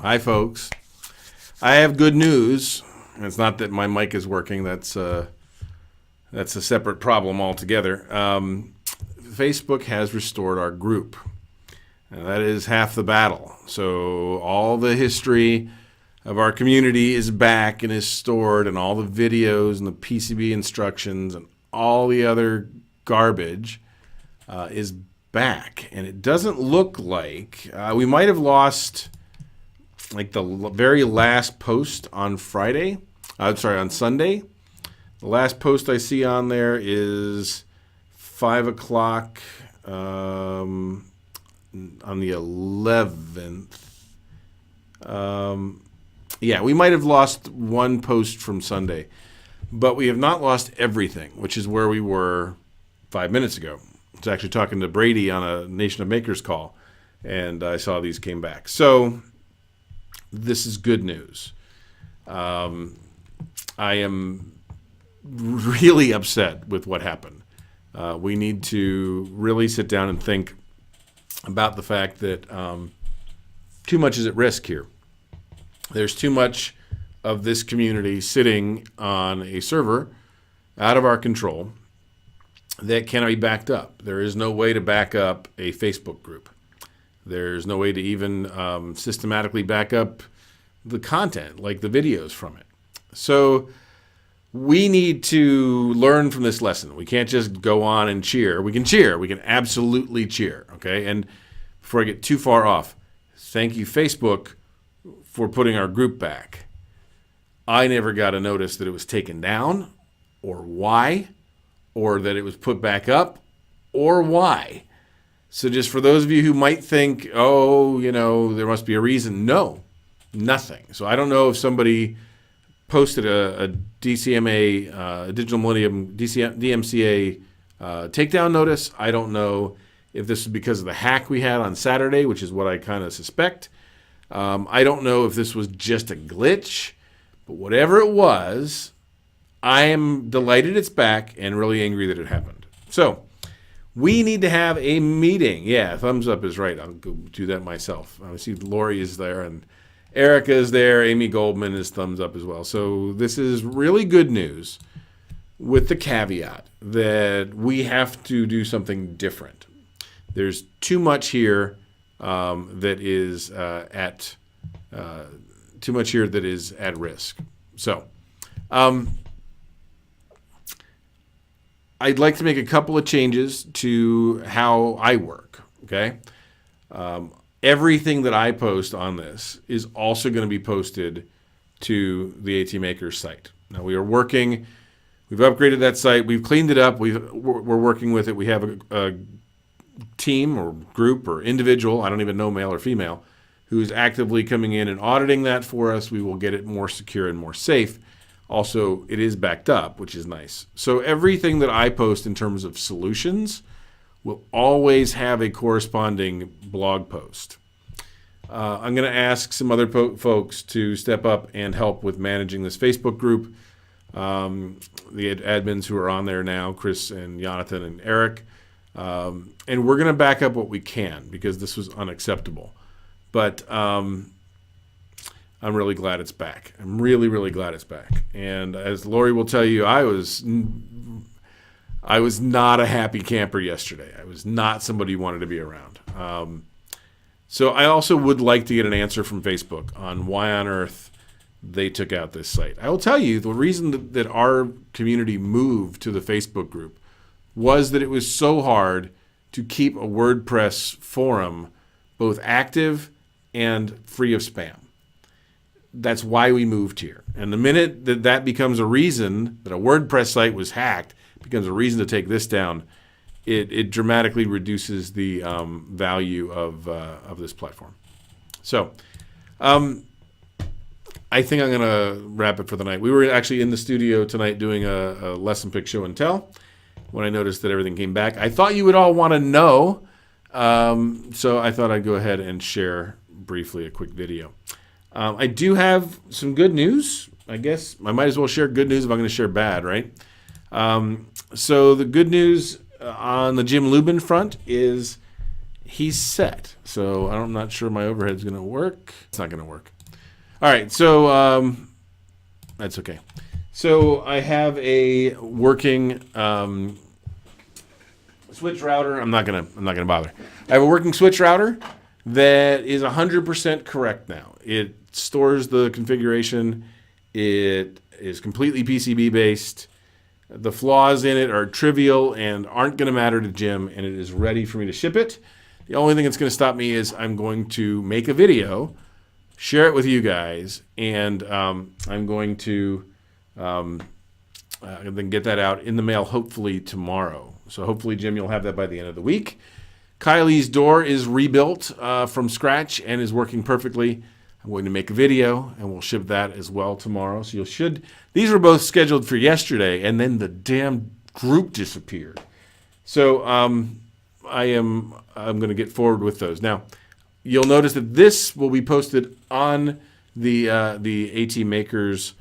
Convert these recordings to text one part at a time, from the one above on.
Hi, folks. I have good news. It's not that my mic is working. That's a separate problem altogether. Facebook has restored our group. And that is half the battle. So all the history of our community is back and is stored, and all the videos and the PCB instructions and all the other garbage is back. And it doesn't look like we might have lost like the very last post on Friday. On Sunday. The last post I see on there is 5 o'clock on the 11th. Yeah, we might have lost one post from Sunday, but we have not lost everything, which is where we were 5 minutes ago. I was actually talking to Brady on a Nation of Makers call, and I saw these came back. So this is good news. I am really upset with what happened. We need to really sit down and think about the fact that too much is at risk here. There's too much of this community sitting on a server out of our control that cannot be backed up. There is no way to back up a Facebook group. There's no way to even systematically back up the content, like the videos from it. So we need to learn from this lesson. We can't just go on and cheer. We can cheer. We can absolutely cheer, okay? And before I get too far off, thank you, Facebook, for putting our group back. I never got a notice that it was taken down, or why, or that it was put back up, or why. So just for those of you who might think, oh, there must be a reason. No, nothing. So I don't know if somebody posted a DCMA, Digital Millennium DMCA takedown notice. I don't know if this is because of the hack we had on Saturday, which is what I kind of suspect. I don't know if this was just a glitch, but whatever it was, I am delighted it's back and really angry that it happened. So we need to have a meeting. Yeah, thumbs up is right. I'll go do that myself. I see Lori is there and Erica is there. Amy Goldman is thumbs up as well. So this is really good news with the caveat that we have to do something different. There's too much here that is at risk. So I'd like to make a couple of changes to how I work, okay? Everything that I post on this is also going to be posted to the ATMakers site. Now we are working, we've upgraded that site, we've cleaned it up, we're working with it. We have a team or group or individual, I don't even know male or female, who's actively coming in and auditing that for us. We will get it more secure and more safe. Also, it is backed up, which is nice. So everything that I post in terms of solutions will always have a corresponding blog post. I'm going to ask some other folks to step up and help with managing this Facebook group. The admins who are on there now, Chris and Jonathan and Eric. And we're going to back up what we can because this was unacceptable. But I'm really glad it's back. I'm really, really glad it's back. And as Lori will tell you, I was not a happy camper yesterday. I was not somebody you wanted to be around. So I also would like to get an answer from Facebook on why on earth they took out this site. I will tell you the reason that our community moved to the Facebook group was that it was so hard to keep a WordPress forum both active and free of spam. That's why we moved here. And the minute that becomes a reason that a WordPress site was hacked, becomes a reason to take this down, it dramatically reduces the value of this platform. So I think I'm going to wrap it for the night. We were actually in the studio tonight doing a lesson pick show and tell when I noticed that everything came back. I thought you would all want to know, so I thought I'd go ahead and share briefly a quick video. I do have some good news. I guess I might as well share good news if I'm going to share bad, right? So the good news on the Jim Lubin front is he's set. So I'm not sure my overhead's going to work. It's not going to work. All right, so that's okay. So I have a working switch router. I'm not gonna bother. I have a working switch router that is 100% correct now. It stores the configuration. It is completely PCB based. The flaws in it are trivial and aren't going to matter to Jim, and it is ready for me to ship it. The only thing that's going to stop me is I'm going to make a video, share it with you guys, and I'm going to then get that out in the mail hopefully tomorrow. So hopefully, Jim, you'll have that by the end of the week. Kylie's door is rebuilt from scratch and is working perfectly. I'm going to make a video, and we'll ship that as well tomorrow. So you should. These were both scheduled for yesterday, and then the damn group disappeared. So I'm going to get forward with those. Now, you'll notice that this will be posted on the ATMakers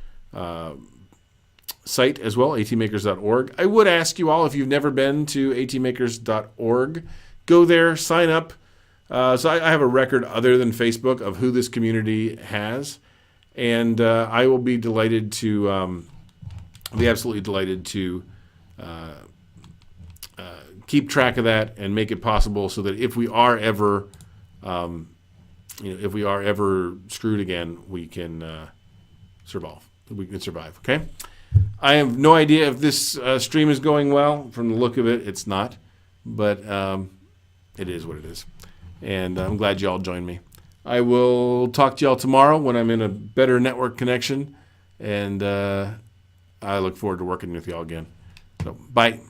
site as well, atmakers.org. I would ask you all, if you've never been to atmakers.org, go there, sign up. So I have a record other than Facebook of who this community has, and I will be delighted to, absolutely delighted to keep track of that and make it possible so that if we are ever, screwed again, we can survive. We can survive. Okay. I have no idea if this stream is going well. From the look of it, it's not, but it is what it is. And I'm glad y'all joined me. I will talk to y'all tomorrow when I'm in a better network connection. And I look forward to working with y'all again. So, bye.